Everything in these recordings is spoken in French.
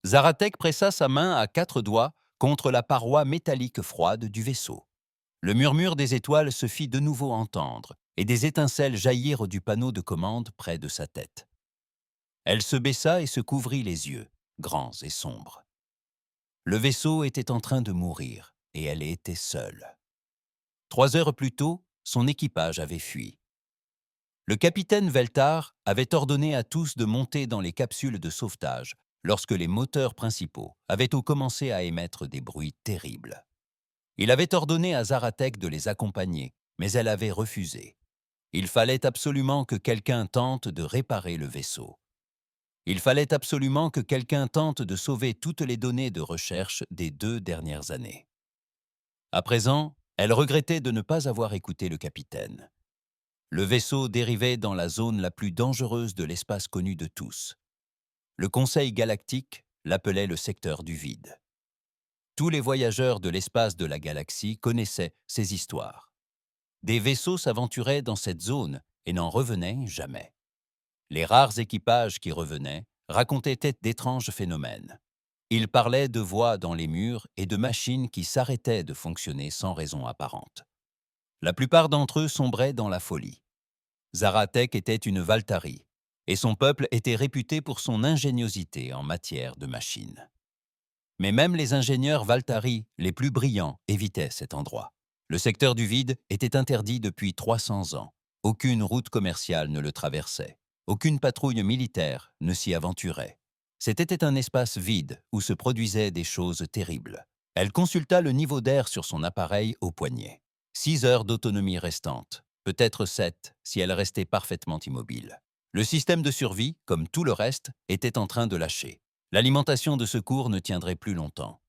Zarathek pressa sa main à 4 doigts contre la paroi métallique froide du vaisseau. Le murmure des étoiles se fit de nouveau entendre, et des étincelles jaillirent du panneau de commande près de sa tête. Elle se baissa et se couvrit les yeux, grands et sombres. Le vaisseau était en train de mourir, et elle était seule. 3 heures plus tôt, son équipage avait fui. Le capitaine Veltar avait ordonné à tous de monter dans les capsules de sauvetage lorsque les moteurs principaux avaient commencé à émettre des bruits terribles. Il avait ordonné à Zarathek de les accompagner, mais elle avait refusé. Il fallait absolument que quelqu'un tente de réparer le vaisseau. Il fallait absolument que quelqu'un tente de sauver toutes les données de recherche des 2 dernières années. À présent, elle regrettait de ne pas avoir écouté le capitaine. Le vaisseau dérivait dans la zone la plus dangereuse de l'espace connu de tous. Le Conseil galactique l'appelait le secteur du vide. Tous les voyageurs de l'espace de la galaxie connaissaient ces histoires. Des vaisseaux s'aventuraient dans cette zone et n'en revenaient jamais. Les rares équipages qui revenaient racontaient d'étranges phénomènes. Ils parlaient de voix dans les murs et de machines qui s'arrêtaient de fonctionner sans raison apparente. La plupart d'entre eux sombraient dans la folie. Zarathek était une Valtari, et son peuple était réputé pour son ingéniosité en matière de machines. Mais même les ingénieurs Valtari les plus brillants évitaient cet endroit. Le secteur du vide était interdit depuis 300 ans. Aucune route commerciale ne le traversait. Aucune patrouille militaire ne s'y aventurait. C'était un espace vide où se produisaient des choses terribles. Elle consulta le niveau d'air sur son appareil au poignet. 6 heures d'autonomie restantes, peut-être 7 si elle restait parfaitement immobile. Le système de survie, comme tout le reste, était en train de lâcher. L'alimentation de secours ne tiendrait plus longtemps.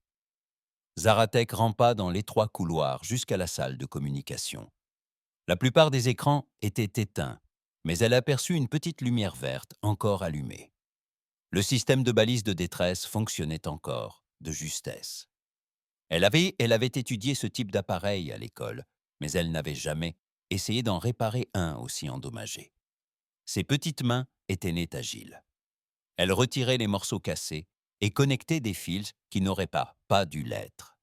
Zarathek rampa dans l'étroit couloir jusqu'à la salle de communication. La plupart des écrans étaient éteints, mais elle aperçut une petite lumière verte encore allumée. Le système de balise de détresse fonctionnait encore, de justesse. Elle avait étudié ce type d'appareil à l'école, mais elle n'avait jamais essayé d'en réparer un aussi endommagé. Ses petites mains étaient nées agiles. Elle retirait les morceaux cassés et connectait des fils qui n'auraient pas dû l'être.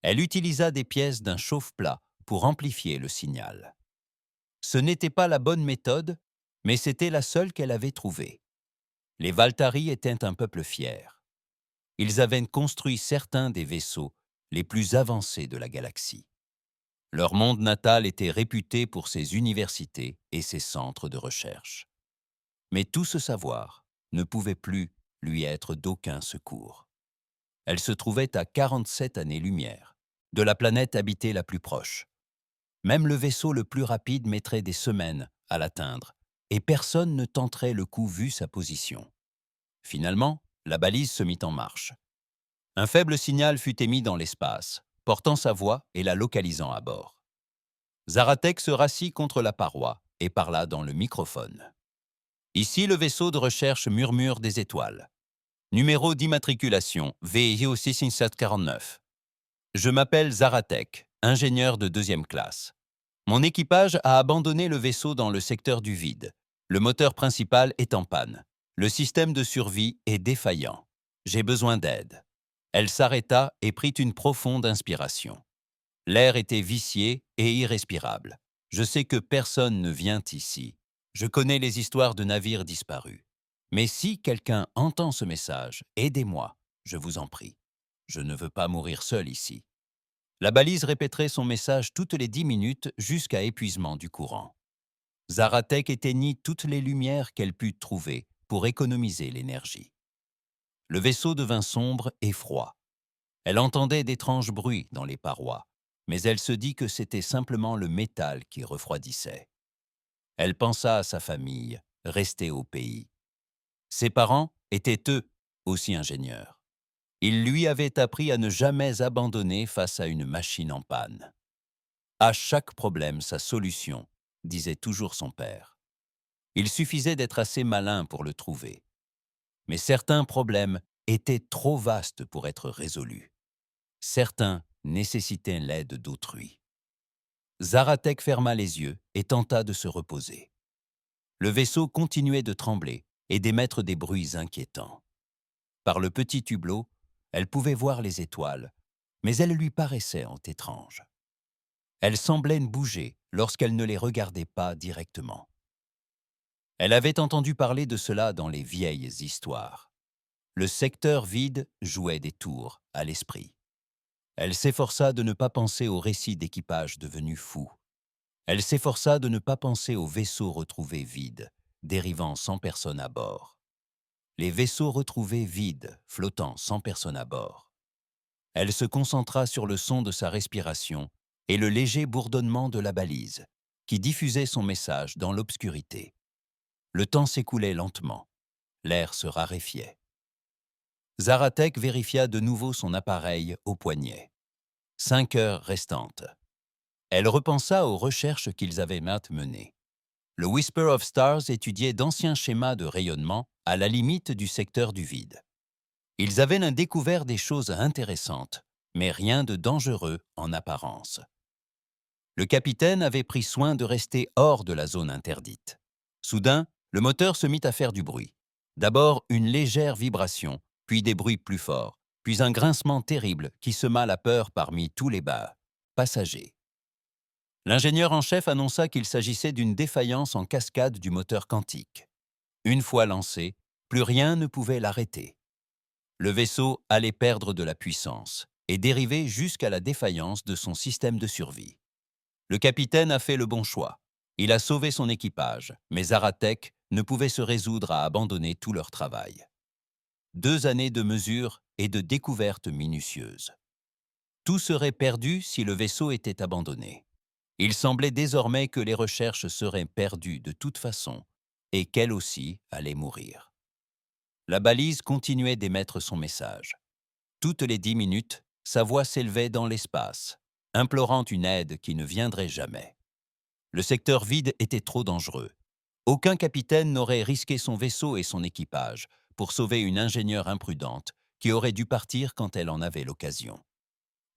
Elle utilisa des pièces d'un chauffe-plat pour amplifier le signal. Ce n'était pas la bonne méthode, mais c'était la seule qu'elle avait trouvée. Les Valtari étaient un peuple fier. Ils avaient construit certains des vaisseaux les plus avancés de la galaxie. Leur monde natal était réputé pour ses universités et ses centres de recherche. Mais tout ce savoir ne pouvait plus lui être d'aucun secours. Elle se trouvait à 47 années-lumière de la planète habitée la plus proche. Même le vaisseau le plus rapide mettrait des semaines à l'atteindre, et personne ne tenterait le coup vu sa position. Finalement, la balise se mit en marche. Un faible signal fut émis dans l'espace, portant sa voix et la localisant à bord. Zarathek se rassit contre la paroi et parla dans le microphone. Ici le vaisseau de recherche Murmure des étoiles. Numéro d'immatriculation VIO 6749. Je m'appelle Zarathek, ingénieur de 2e classe. Mon équipage a abandonné le vaisseau dans le secteur du vide. Le moteur principal est en panne. Le système de survie est défaillant. J'ai besoin d'aide. Elle s'arrêta et prit une profonde inspiration. L'air était vicié et irrespirable. Je sais que personne ne vient ici. Je connais les histoires de navires disparus. Mais si quelqu'un entend ce message, aidez-moi, je vous en prie. Je ne veux pas mourir seul ici. La balise répéterait son message toutes les 10 minutes jusqu'à épuisement du courant. Zarathek éteignit toutes les lumières qu'elle put trouver pour économiser l'énergie. Le vaisseau devint sombre et froid. Elle entendait d'étranges bruits dans les parois, mais elle se dit que c'était simplement le métal qui refroidissait. Elle pensa à sa famille, restée au pays. Ses parents étaient eux aussi ingénieurs. Ils lui avaient appris à ne jamais abandonner face à une machine en panne. À chaque problème, sa solution, disait toujours son père. Il suffisait d'être assez malin pour le trouver. Mais certains problèmes étaient trop vastes pour être résolus. Certains nécessitaient l'aide d'autrui. Zarathek ferma les yeux et tenta de se reposer. Le vaisseau continuait de trembler et d'émettre des bruits inquiétants. Par le petit hublot, elle pouvait voir les étoiles, mais elles lui paraissaient étranges. Elles semblaient bouger lorsqu'elle ne les regardait pas directement. Elle avait entendu parler de cela dans les vieilles histoires. Le secteur vide jouait des tours à l'esprit. Elle s'efforça de ne pas penser aux récits d'équipage devenus fous. Elle s'efforça de ne pas penser aux vaisseaux retrouvés vides, dérivant sans personne à bord. Les vaisseaux retrouvés vides, flottant sans personne à bord. Elle se concentra sur le son de sa respiration et le léger bourdonnement de la balise, qui diffusait son message dans l'obscurité. Le temps s'écoulait lentement. L'air se raréfiait. Zaratek vérifia de nouveau son appareil au poignet. 5 heures restantes. Elle repensa aux recherches qu'ils avaient maintes menées. Le Whisper of Stars étudiait d'anciens schémas de rayonnement à la limite du secteur du vide. Ils avaient découvert des choses intéressantes, mais rien de dangereux en apparence. Le capitaine avait pris soin de rester hors de la zone interdite. Soudain, le moteur se mit à faire du bruit. D'abord une légère vibration, puis des bruits plus forts, puis un grincement terrible qui sema la peur parmi tous les passagers. L'ingénieur en chef annonça qu'il s'agissait d'une défaillance en cascade du moteur quantique. Une fois lancé, plus rien ne pouvait l'arrêter. Le vaisseau allait perdre de la puissance et dériver jusqu'à la défaillance de son système de survie. Le capitaine a fait le bon choix. Il a sauvé son équipage, mais Zaratek ne pouvait se résoudre à abandonner tout leur travail. 2 années de mesures et de découvertes minutieuses. Tout serait perdu si le vaisseau était abandonné. Il semblait désormais que les recherches seraient perdues de toute façon et qu'elle aussi allait mourir. La balise continuait d'émettre son message. Toutes les 10 minutes, sa voix s'élevait dans l'espace, implorant une aide qui ne viendrait jamais. Le secteur vide était trop dangereux. Aucun capitaine n'aurait risqué son vaisseau et son équipage pour sauver une ingénieure imprudente qui aurait dû partir quand elle en avait l'occasion.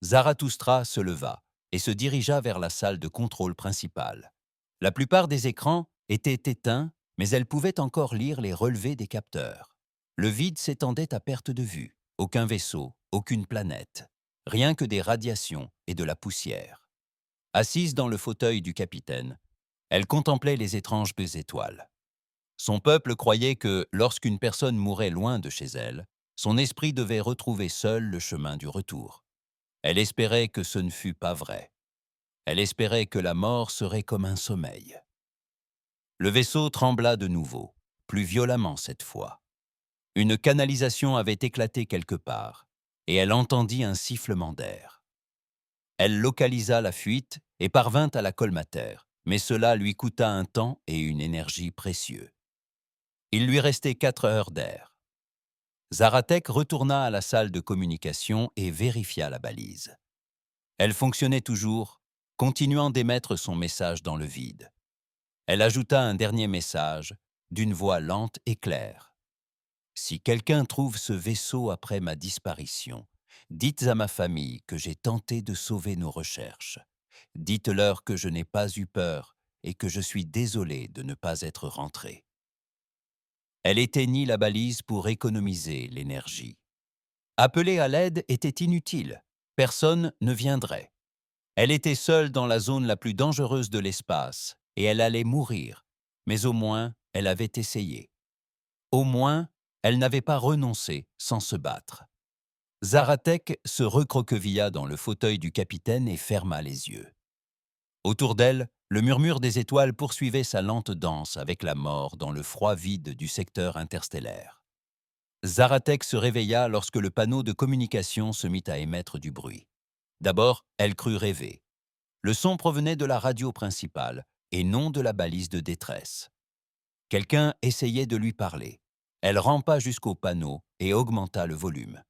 Zarathustra se leva et se dirigea vers la salle de contrôle principale. La plupart des écrans étaient éteints, mais elle pouvait encore lire les relevés des capteurs. Le vide s'étendait à perte de vue. Aucun vaisseau, aucune planète. Rien que des radiations et de la poussière. Assise dans le fauteuil du capitaine, elle contemplait les étranges étoiles. Son peuple croyait que, lorsqu'une personne mourait loin de chez elle, son esprit devait retrouver seul le chemin du retour. Elle espérait que ce ne fût pas vrai. Elle espérait que la mort serait comme un sommeil. Le vaisseau trembla de nouveau, plus violemment cette fois. Une canalisation avait éclaté quelque part, et elle entendit un sifflement d'air. Elle localisa la fuite et parvint à la colmater, mais cela lui coûta un temps et une énergie précieux. Il lui restait 4 heures d'air. Zaratek retourna à la salle de communication et vérifia la balise. Elle fonctionnait toujours, continuant d'émettre son message dans le vide. Elle ajouta un dernier message, d'une voix lente et claire. « Si quelqu'un trouve ce vaisseau après ma disparition, dites à ma famille que j'ai tenté de sauver nos recherches. Dites-leur que je n'ai pas eu peur et que je suis désolé de ne pas être rentré. » Elle éteignit la balise pour économiser l'énergie. Appeler à l'aide était inutile. Personne ne viendrait. Elle était seule dans la zone la plus dangereuse de l'espace et elle allait mourir. Mais au moins, elle avait essayé. Au moins, elle n'avait pas renoncé sans se battre. Zaratek se recroquevilla dans le fauteuil du capitaine et ferma les yeux. Autour d'elle, le murmure des étoiles poursuivait sa lente danse avec la mort dans le froid vide du secteur interstellaire. Zaratek se réveilla lorsque le panneau de communication se mit à émettre du bruit. D'abord, elle crut rêver. Le son provenait de la radio principale et non de la balise de détresse. Quelqu'un essayait de lui parler. Elle rampa jusqu'au panneau et augmenta le volume.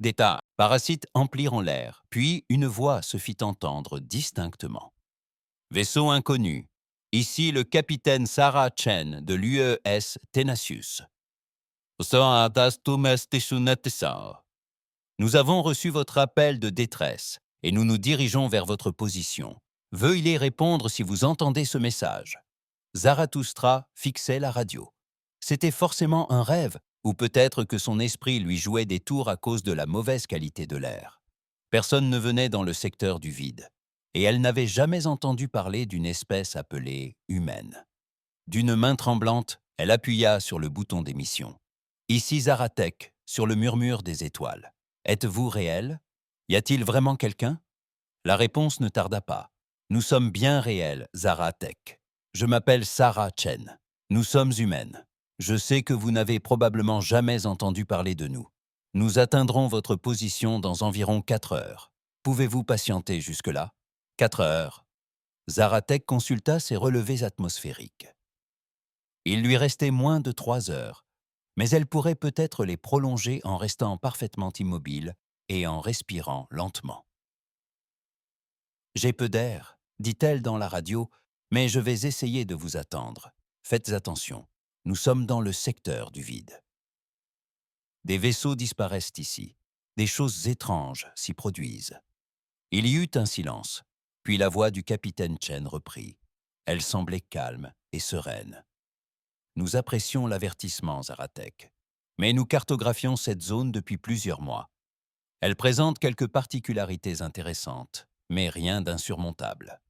Des tas de parasites emplirent l'air, puis une voix se fit entendre distinctement. « Vaisseau inconnu. Ici le capitaine Sarah Chen de l'UES Tenacious. Nous avons reçu votre appel de détresse et nous nous dirigeons vers votre position. Veuillez répondre si vous entendez ce message. » Zarathustra fixait la radio. C'était forcément un rêve, Ou peut-être que son esprit lui jouait des tours à cause de la mauvaise qualité de l'air. Personne ne venait dans le secteur du vide, et elle n'avait jamais entendu parler d'une espèce appelée humaine. D'une main tremblante, elle appuya sur le bouton d'émission. « Ici Zaratek, sur le murmure des étoiles. Êtes-vous réel? Y a-t-il vraiment quelqu'un ?» La réponse ne tarda pas. « Nous sommes bien réels, Zaratek. Je m'appelle Sarah Chen. Nous sommes humaines. Je sais que vous n'avez probablement jamais entendu parler de nous. Nous atteindrons votre position dans environ 4 heures. Pouvez-vous patienter jusque-là » 4 heures. Zaratek consulta ses relevés atmosphériques. Il lui restait moins de 3 heures, mais elle pourrait peut-être les prolonger en restant parfaitement immobile et en respirant lentement. « J'ai peu d'air, dit-elle dans la radio, mais je vais essayer de vous attendre. Faites attention, nous sommes dans le secteur du vide. » Des vaisseaux disparaissent ici. Des choses étranges s'y produisent. Il y eut un silence, puis la voix du capitaine Chen reprit. Elle semblait calme et sereine. « Nous apprécions l'avertissement, Zaratek, mais nous cartographions cette zone depuis plusieurs mois. Elle présente quelques particularités intéressantes, mais rien d'insurmontable.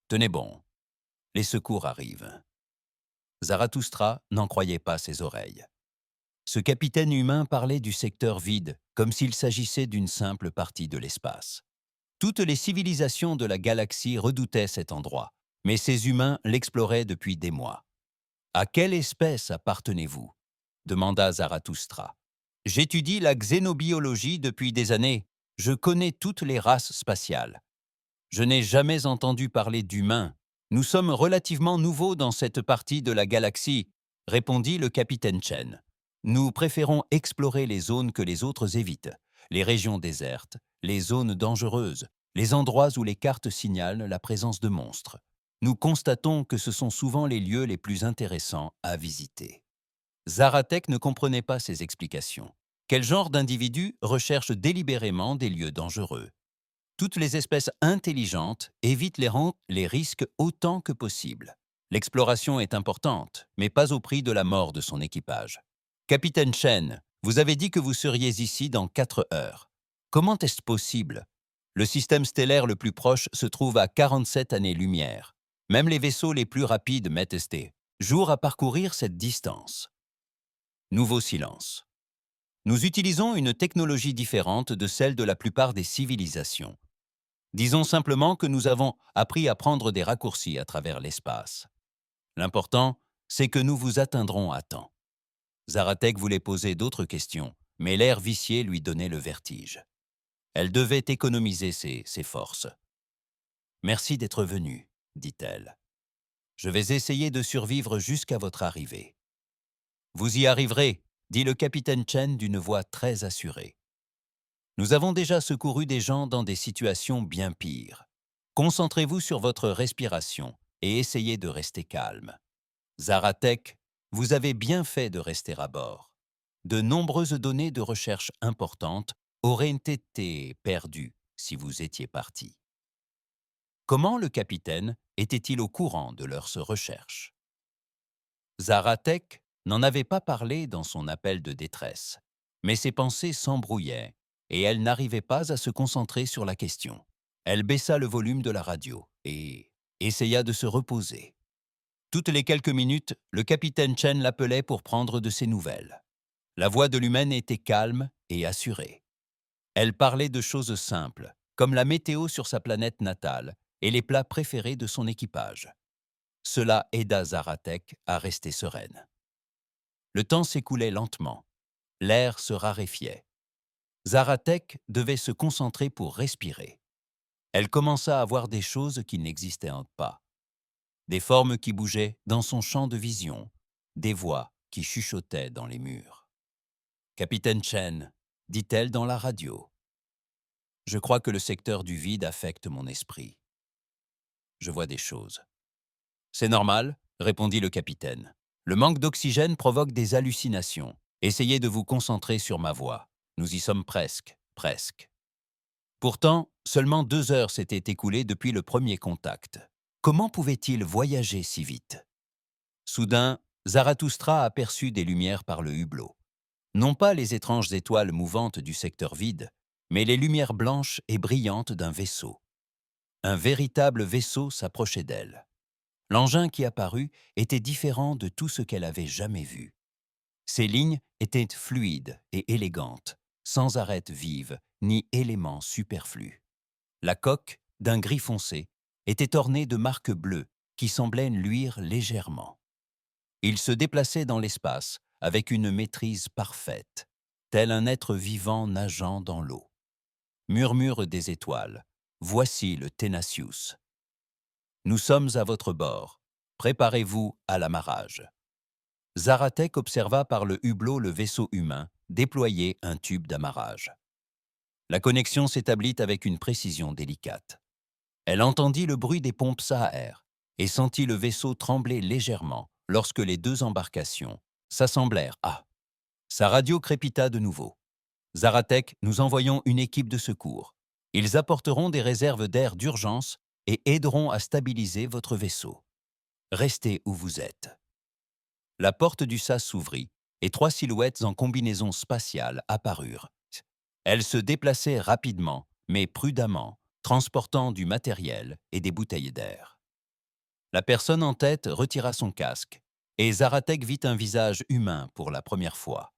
Tenez bon, les secours arrivent. » Zarathustra n'en croyait pas ses oreilles. Ce capitaine humain parlait du secteur vide, comme s'il s'agissait d'une simple partie de l'espace. Toutes les civilisations de la galaxie redoutaient cet endroit, mais ces humains l'exploraient depuis des mois. « À quelle espèce appartenez-vous » demanda Zarathustra. « J'étudie la xénobiologie depuis des années. Je connais toutes les races spatiales. Je n'ai jamais entendu parler d'humains. Nous sommes relativement nouveaux dans cette partie de la galaxie, répondit le capitaine Chen. Nous préférons explorer les zones que les autres évitent, les régions désertes, les zones dangereuses, les endroits où les cartes signalent la présence de monstres. Nous constatons que ce sont souvent les lieux les plus intéressants à visiter. » Zaratek ne comprenait pas ces explications. Quel genre d'individu recherche délibérément des lieux dangereux? Toutes les espèces intelligentes évitent les risques autant que possible. L'exploration est importante, mais pas au prix de la mort de son équipage. « Capitaine Chen, vous avez dit que vous seriez ici dans 4 heures. Comment est-ce possible? Le système stellaire le plus proche se trouve à 47 années-lumière. Même les vaisseaux les plus rapides mettent des jours à parcourir cette distance. » Nouveau silence. Nous utilisons une technologie différente de celle de la plupart des civilisations. Disons simplement que nous avons appris à prendre des raccourcis à travers l'espace. L'important, c'est que nous vous atteindrons à temps. Zaratek voulait poser d'autres questions, mais l'air vicié lui donnait le vertige. Elle devait économiser ses forces. « Merci d'être venu, dit-elle. Je vais essayer de survivre jusqu'à votre arrivée. »« Vous y arriverez, » dit le capitaine Chen d'une voix très assurée. « Nous avons déjà secouru des gens dans des situations bien pires. Concentrez-vous sur votre respiration et essayez de rester calme. Zaratek, vous avez bien fait de rester à bord. De nombreuses données de recherche importantes auraient été perdues si vous étiez parti. » Comment le capitaine était-il au courant de leurs recherches? Zaratek n'en avait pas parlé dans son appel de détresse, mais ses pensées s'embrouillaient et elle n'arrivait pas à se concentrer sur la question. Elle baissa le volume de la radio et essaya de se reposer. Toutes les quelques minutes, le capitaine Chen l'appelait pour prendre de ses nouvelles. La voix de l'humaine était calme et assurée. Elle parlait de choses simples, comme la météo sur sa planète natale et les plats préférés de son équipage. Cela aida Zaratek à rester sereine. Le temps s'écoulait lentement. L'air se raréfiait. Zaratek devait se concentrer pour respirer. Elle commença à voir des choses qui n'existaient pas. Des formes qui bougeaient dans son champ de vision, des voix qui chuchotaient dans les murs. « Capitaine Chen, dit-elle dans la radio, je crois que le secteur du vide affecte mon esprit. Je vois des choses. »« C'est normal, » répondit le capitaine. « Le manque d'oxygène provoque des hallucinations. Essayez de vous concentrer sur ma voix. Nous y sommes presque. Pourtant, seulement 2 heures s'étaient écoulées depuis le premier contact. Comment pouvait-il voyager si vite? Soudain, Zarathustra aperçut des lumières par le hublot. Non pas les étranges étoiles mouvantes du secteur vide, mais les lumières blanches et brillantes d'un vaisseau. Un véritable vaisseau s'approchait d'elle. L'engin qui apparut était différent de tout ce qu'elle avait jamais vu. Ses lignes étaient fluides et élégantes, sans arêtes vives ni éléments superflus. La coque, d'un gris foncé, était ornée de marques bleues qui semblaient luire légèrement. Il se déplaçait dans l'espace avec une maîtrise parfaite, tel un être vivant nageant dans l'eau. Murmure des étoiles, voici le Tenacious. Nous sommes à votre bord. Préparez-vous à l'amarrage. Zaratek observa par le hublot le vaisseau humain déployer un tube d'amarrage. La connexion s'établit avec une précision délicate. Elle entendit le bruit des pompes Saaer et sentit le vaisseau trembler légèrement lorsque les deux embarcations s'assemblèrent à. Sa radio crépita de nouveau. Zaratek, nous envoyons une équipe de secours. Ils apporteront des réserves d'air d'urgence et aideront à stabiliser votre vaisseau. Restez où vous êtes. La porte du sas s'ouvrit et 3 silhouettes en combinaison spatiale apparurent. Elles se déplaçaient rapidement, mais prudemment, transportant du matériel et des bouteilles d'air. La personne en tête retira son casque, et Zaratek vit un visage humain pour la première fois.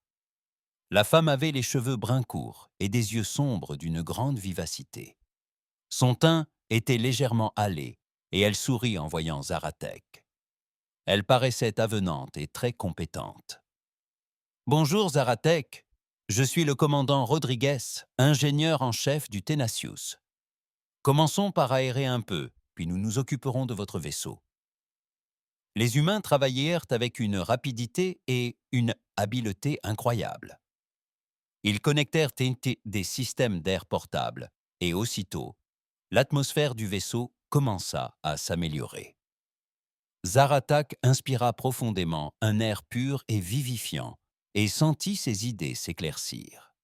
La femme avait les cheveux bruns courts et des yeux sombres d'une grande vivacité. Son teint était légèrement hâlé, et elle sourit en voyant Zaratek. Elle paraissait avenante et très compétente. « Bonjour Zaratek, je suis le commandant Rodriguez, ingénieur en chef du Tenacious. Commençons par aérer un peu, puis nous nous occuperons de votre vaisseau. » Les humains travaillèrent avec une rapidité et une habileté incroyables. Ils connectèrent des systèmes d'air portables, et aussitôt, l'atmosphère du vaisseau commença à s'améliorer. Zaratak inspira profondément un air pur et vivifiant et sentit ses idées s'éclaircir.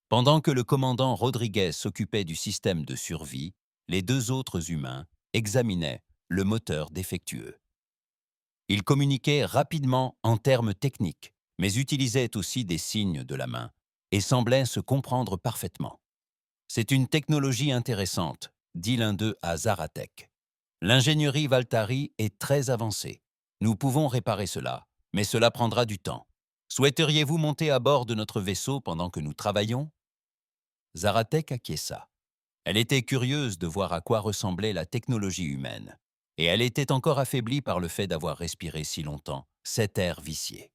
Pendant que le commandant Rodriguez s'occupait du système de survie, les deux autres humains examinaient le moteur défectueux. Ils communiquaient rapidement en termes techniques, mais utilisaient aussi des signes de la main et semblaient se comprendre parfaitement. « C'est une technologie intéressante », dit l'un d'eux à Zaratek. « L'ingénierie Valtari est très avancée. Nous pouvons réparer cela, mais cela prendra du temps. Souhaiteriez-vous monter à bord de notre vaisseau pendant que nous travaillons ?» Zaratek acquiesça. Elle était curieuse de voir à quoi ressemblait la technologie humaine, et elle était encore affaiblie par le fait d'avoir respiré si longtemps cet air vicié.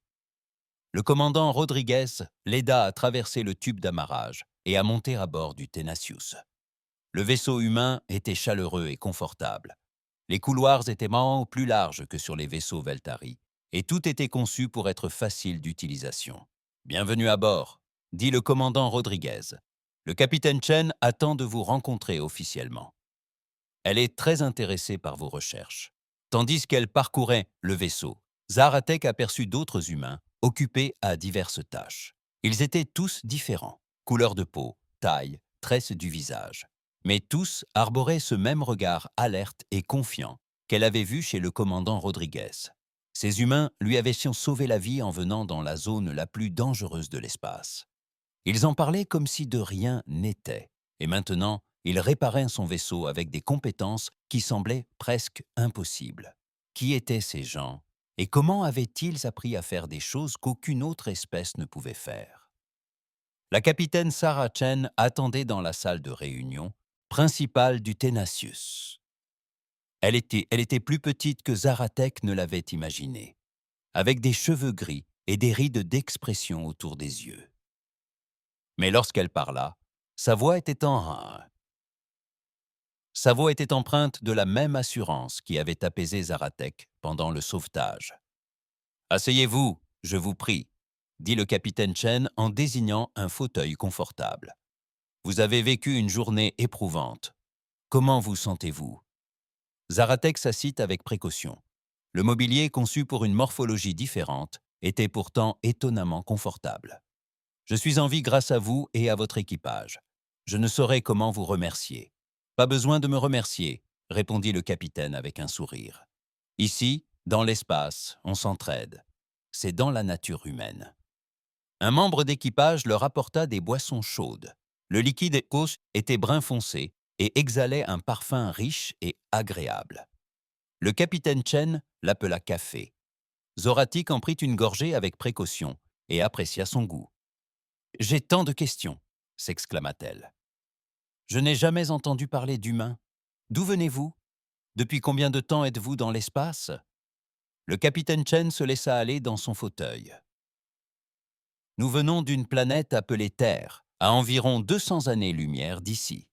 Le commandant Rodriguez l'aida à traverser le tube d'amarrage et à monter à bord du Tenacious. Le vaisseau humain était chaleureux et confortable. Les couloirs étaient marrants plus larges que sur les vaisseaux Veltari, et tout était conçu pour être facile d'utilisation. « Bienvenue à bord », dit le commandant Rodriguez. « Le capitaine Chen attend de vous rencontrer officiellement. Elle est très intéressée par vos recherches. » Tandis qu'elle parcourait le vaisseau, Zaratek aperçut d'autres humains occupés à diverses tâches. Ils étaient tous différents, couleur de peau, taille, tresses du visage. Mais tous arboraient ce même regard alerte et confiant qu'elle avait vu chez le commandant Rodriguez. Ces humains lui avaient sauvé la vie en venant dans la zone la plus dangereuse de l'espace. Ils en parlaient comme si de rien n'était, et maintenant, il réparait son vaisseau avec des compétences qui semblaient presque impossibles. Qui étaient ces gens, et comment avaient-ils appris à faire des choses qu'aucune autre espèce ne pouvait faire? La capitaine Sarah Chen attendait dans la salle de réunion, principale du Tenacious. Elle était plus petite que Zaratek ne l'avait imaginé, avec des cheveux gris et des rides d'expression autour des yeux. Mais lorsqu'elle parla, sa voix était empreinte de la même assurance qui avait apaisé Zaratek pendant le sauvetage. « Asseyez-vous, je vous prie », dit le capitaine Chen en désignant un fauteuil confortable. « Vous avez vécu une journée éprouvante. Comment vous sentez-vous » Zaratek s'assit avec précaution. Le mobilier, conçu pour une morphologie différente, était pourtant étonnamment confortable. « Je suis en vie grâce à vous et à votre équipage. Je ne saurais comment vous remercier. »« Pas besoin de me remercier », répondit le capitaine avec un sourire. « Ici, dans l'espace, on s'entraide. C'est dans la nature humaine. » Un membre d'équipage leur apporta des boissons chaudes. Le liquide aqueuse était brun foncé et exhalait un parfum riche et agréable. Le capitaine Chen l'appela café. Zoratic en prit une gorgée avec précaution et apprécia son goût. « J'ai tant de questions !» s'exclama-t-elle. « Je n'ai jamais entendu parler d'humains. D'où venez-vous? Depuis combien de temps êtes-vous dans l'espace ?» Le capitaine Chen se laissa aller dans son fauteuil. « Nous venons d'une planète appelée Terre, à environ 200 années-lumière d'ici.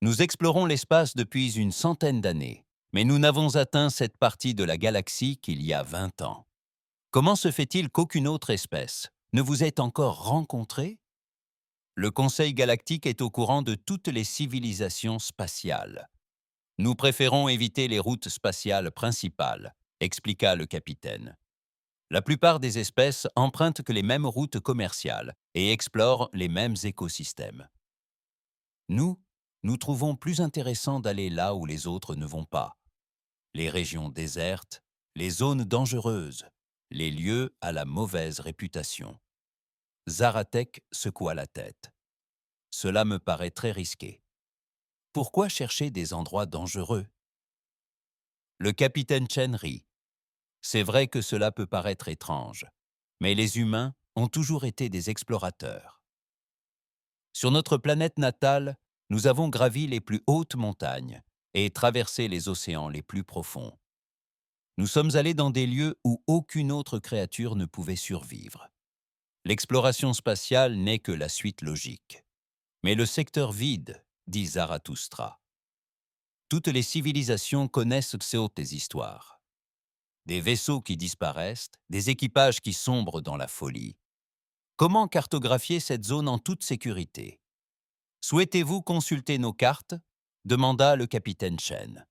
Nous explorons l'espace depuis une centaine d'années, mais nous n'avons atteint cette partie de la galaxie qu'il y a 20 ans. Comment se fait-il qu'aucune autre espèce ne vous ait encore rencontré? Le Conseil galactique est au courant de toutes les civilisations spatiales. Nous préférons éviter les routes spatiales principales, expliqua le capitaine. La plupart des espèces empruntent que les mêmes routes commerciales et explorent les mêmes écosystèmes. Nous trouvons plus intéressant d'aller là où les autres ne vont pas. Les régions désertes, les zones dangereuses, les lieux à la mauvaise réputation. Zaratek secoua la tête. Cela me paraît très risqué. Pourquoi chercher des endroits dangereux? Le capitaine Chen rit. C'est vrai que cela peut paraître étrange, mais les humains ont toujours été des explorateurs. Sur notre planète natale, nous avons gravi les plus hautes montagnes et traversé les océans les plus profonds. Nous sommes allés dans des lieux où aucune autre créature ne pouvait survivre. L'exploration spatiale n'est que la suite logique. Mais le secteur vide, dit Zarathustra. Toutes les civilisations connaissent ces histoires. Des vaisseaux qui disparaissent, des équipages qui sombrent dans la folie. Comment cartographier cette zone en toute sécurité? Souhaitez-vous consulter nos cartes? Demanda le capitaine Chen.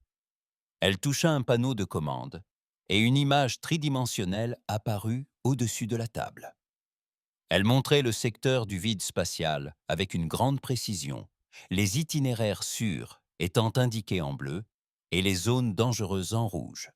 Elle toucha un panneau de commande et une image tridimensionnelle apparut au-dessus de la table. Elle montrait le secteur du vide spatial avec une grande précision, les itinéraires sûrs étant indiqués en bleu et les zones dangereuses en rouge.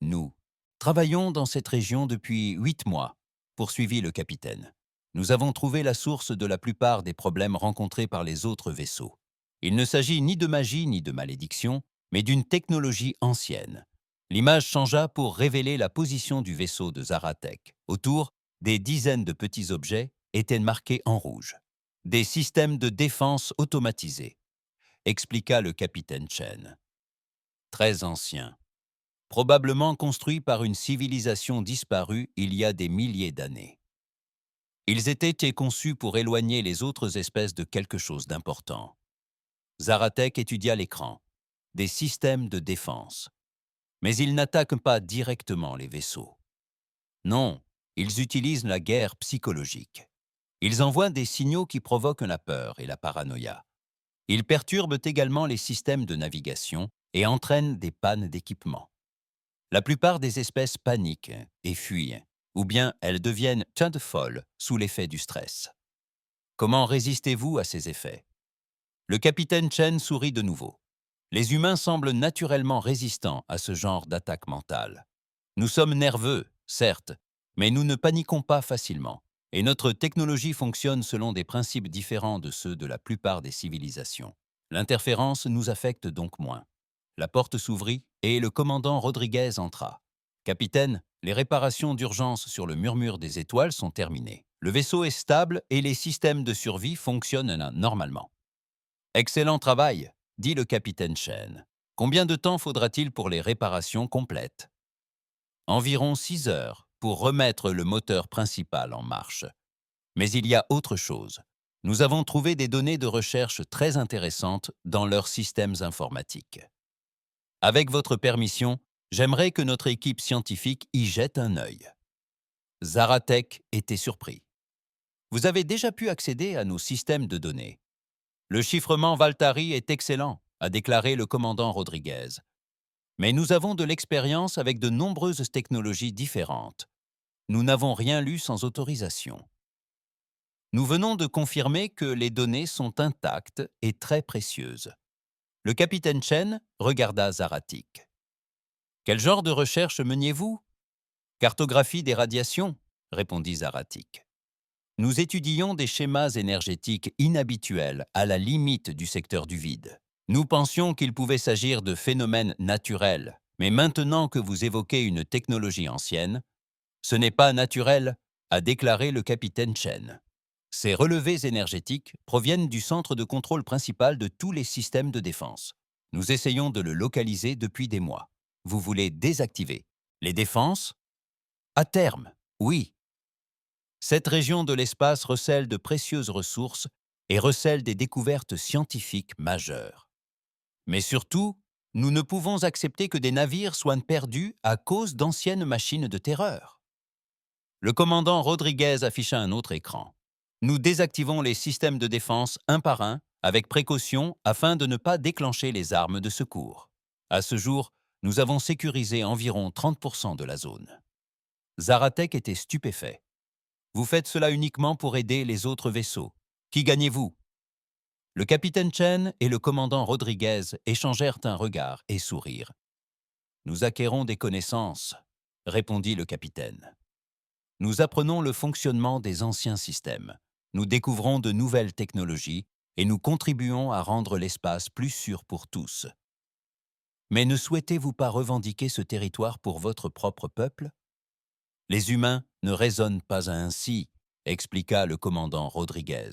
Nous travaillons dans cette région depuis 8 mois, poursuivit le capitaine. Nous avons trouvé la source de la plupart des problèmes rencontrés par les autres vaisseaux. Il ne s'agit ni de magie ni de malédiction, mais d'une technologie ancienne. L'image changea pour révéler la position du vaisseau de Zaratek. Autour, des dizaines de petits objets étaient marqués en rouge. Des systèmes de défense automatisés, expliqua le capitaine Chen. Très anciens, probablement construits par une civilisation disparue il y a des milliers d'années. Ils étaient conçus pour éloigner les autres espèces de quelque chose d'important. Zaratek étudia l'écran. Des systèmes de défense. Mais ils n'attaquent pas directement les vaisseaux. Non, ils utilisent la guerre psychologique. Ils envoient des signaux qui provoquent la peur et la paranoïa. Ils perturbent également les systèmes de navigation et entraînent des pannes d'équipement. La plupart des espèces paniquent et fuient, ou bien elles deviennent teintes folles sous l'effet du stress. Comment résistez-vous à ces effets? Le capitaine Chen sourit de nouveau. Les humains semblent naturellement résistants à ce genre d'attaque mentale. Nous sommes nerveux, certes, mais nous ne paniquons pas facilement, et notre technologie fonctionne selon des principes différents de ceux de la plupart des civilisations. L'interférence nous affecte donc moins. La porte s'ouvrit et le commandant Rodriguez entra. « Capitaine, les réparations d'urgence sur le murmure des étoiles sont terminées. Le vaisseau est stable et les systèmes de survie fonctionnent normalement. » « Excellent travail !» dit le capitaine Chen. « Combien de temps faudra-t-il pour les réparations complètes ?»« Environ 6 heures pour remettre le moteur principal en marche. Mais il y a autre chose. Nous avons trouvé des données de recherche très intéressantes dans leurs systèmes informatiques. Avec votre permission, j'aimerais que notre équipe scientifique y jette un œil. » Zaratek était surpris. « Vous avez déjà pu accéder à nos systèmes de données. Le chiffrement Valtari est excellent, a déclaré le commandant Rodriguez. Mais nous avons de l'expérience avec de nombreuses technologies différentes. Nous n'avons rien lu sans autorisation. Nous venons de confirmer que les données sont intactes et très précieuses. » Le capitaine Chen regarda Zaratik. « Quel genre de recherche meniez-vous ?»« Cartographie des radiations, répondit Zaratik. Nous étudions des schémas énergétiques inhabituels à la limite du secteur du vide. Nous pensions qu'il pouvait s'agir de phénomènes naturels, mais maintenant que vous évoquez une technologie ancienne, ce n'est pas naturel, a déclaré le capitaine Chen. Ces relevés énergétiques proviennent du centre de contrôle principal de tous les systèmes de défense. Nous essayons de le localiser depuis des mois. Vous voulez désactiver les défenses? À terme, oui. Cette région de l'espace recèle de précieuses ressources et recèle des découvertes scientifiques majeures. Mais surtout, nous ne pouvons accepter que des navires soient perdus à cause d'anciennes machines de terreur. Le commandant Rodriguez afficha un autre écran. Nous désactivons les systèmes de défense un par un, avec précaution, afin de ne pas déclencher les armes de secours. À ce jour, nous avons sécurisé environ 30% de la zone. Zaratek était stupéfait. Vous faites cela uniquement pour aider les autres vaisseaux. Qui gagnez-vous? Le capitaine Chen et le commandant Rodriguez échangèrent un regard et sourire. Nous acquérons des connaissances, répondit le capitaine. Nous apprenons le fonctionnement des anciens systèmes. Nous découvrons de nouvelles technologies et nous contribuons à rendre l'espace plus sûr pour tous. Mais ne souhaitez-vous pas revendiquer ce territoire pour votre propre peuple? Les humains ne raisonnent pas ainsi, expliqua le commandant Rodriguez.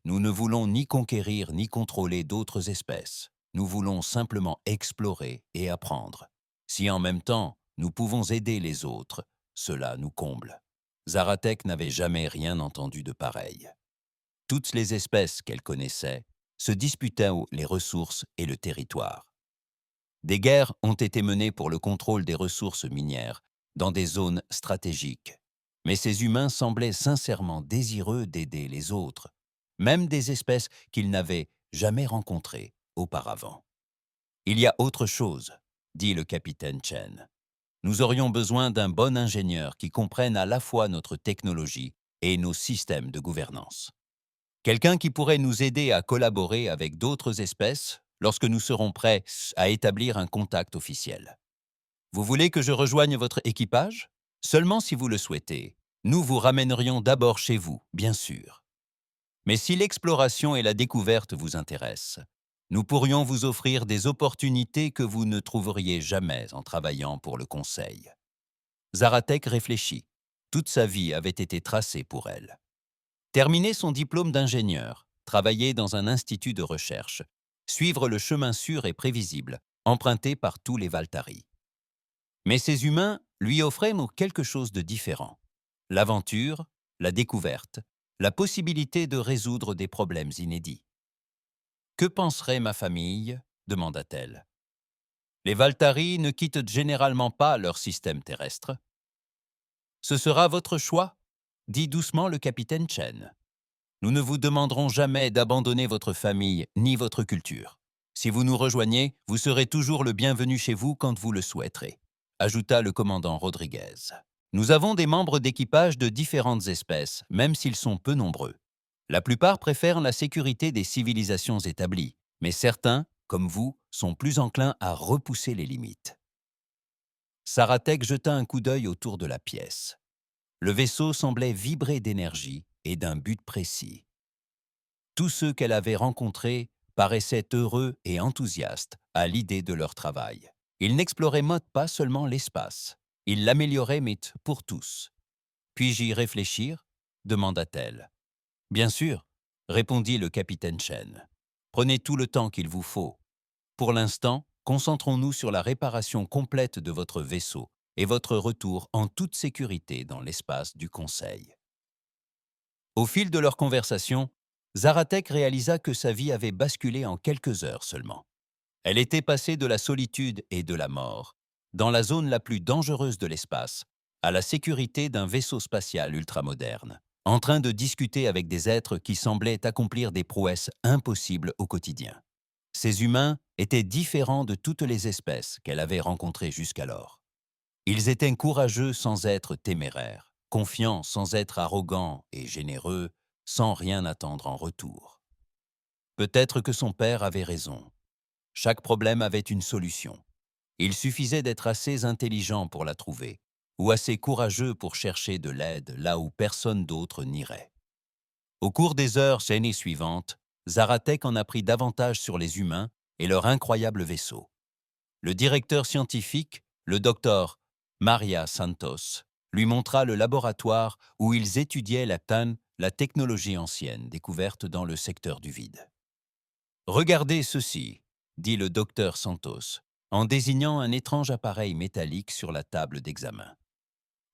Nous ne voulons ni conquérir ni contrôler d'autres espèces. Nous voulons simplement explorer et apprendre. Si en même temps, nous pouvons aider les autres, cela nous comble. Zaratek n'avait jamais rien entendu de pareil. Toutes les espèces qu'elle connaissait se disputaient les ressources et le territoire. Des guerres ont été menées pour le contrôle des ressources minières dans des zones stratégiques. Mais ces humains semblaient sincèrement désireux d'aider les autres, même des espèces qu'ils n'avaient jamais rencontrées auparavant. Il y a autre chose, dit le capitaine Chen. Nous aurions besoin d'un bon ingénieur qui comprenne à la fois notre technologie et nos systèmes de gouvernance. Quelqu'un qui pourrait nous aider à collaborer avec d'autres espèces lorsque nous serons prêts à établir un contact officiel. Vous voulez que je rejoigne votre équipage? Seulement si vous le souhaitez. Nous vous ramènerions d'abord chez vous, bien sûr. Mais si l'exploration et la découverte vous intéressent, nous pourrions vous offrir des opportunités que vous ne trouveriez jamais en travaillant pour le Conseil. Zaratek réfléchit. Toute sa vie avait été tracée pour elle. Terminer son diplôme d'ingénieur, travailler dans un institut de recherche, suivre le chemin sûr et prévisible, emprunté par tous les Valtari. Mais ces humains lui offraient quelque chose de différent. L'aventure, la découverte, la possibilité de résoudre des problèmes inédits. « Que penserait ma famille ?» demanda-t-elle. « Les Valtari ne quittent généralement pas leur système terrestre. »« Ce sera votre choix ?» dit doucement le capitaine Chen. « Nous ne vous demanderons jamais d'abandonner votre famille ni votre culture. Si vous nous rejoignez, vous serez toujours le bienvenu chez vous quand vous le souhaiterez. » ajouta le commandant Rodriguez. « Nous avons des membres d'équipage de différentes espèces, même s'ils sont peu nombreux. La plupart préfèrent la sécurité des civilisations établies, mais certains, comme vous, sont plus enclins à repousser les limites. » Zaratek jeta un coup d'œil autour de la pièce. Le vaisseau semblait vibrer d'énergie et d'un but précis. Tous ceux qu'elle avait rencontrés paraissaient heureux et enthousiastes à l'idée de leur travail. Ils n'exploraient pas seulement l'espace, ils l'amélioraient pour tous. « Puis-je y réfléchir ?» demanda-t-elle. « Bien sûr, » répondit le capitaine Chen. « Prenez tout le temps qu'il vous faut. Pour l'instant, concentrons-nous sur la réparation complète de votre vaisseau et votre retour en toute sécurité dans l'espace du Conseil. » Au fil de leur conversation, Zaratek réalisa que sa vie avait basculé en quelques heures seulement. Elle était passée de la solitude et de la mort, dans la zone la plus dangereuse de l'espace, à la sécurité d'un vaisseau spatial ultramoderne, en train de discuter avec des êtres qui semblaient accomplir des prouesses impossibles au quotidien. Ces humains étaient différents de toutes les espèces qu'elle avait rencontrées jusqu'alors. Ils étaient courageux sans être téméraires, confiants sans être arrogants et généreux sans rien attendre en retour. Peut-être que son père avait raison. Chaque problème avait une solution. Il suffisait d'être assez intelligent pour la trouver, ou assez courageux pour chercher de l'aide là où personne d'autre n'irait. Au cours des heures et années suivantes, Zaratek en apprit davantage sur les humains et leur incroyable vaisseau. Le directeur scientifique, le docteur Maria Santos, lui montra le laboratoire où ils étudiaient la TAN, la technologie ancienne découverte dans le secteur du vide. « Regardez ceci », dit le docteur Santos, en désignant un étrange appareil métallique sur la table d'examen.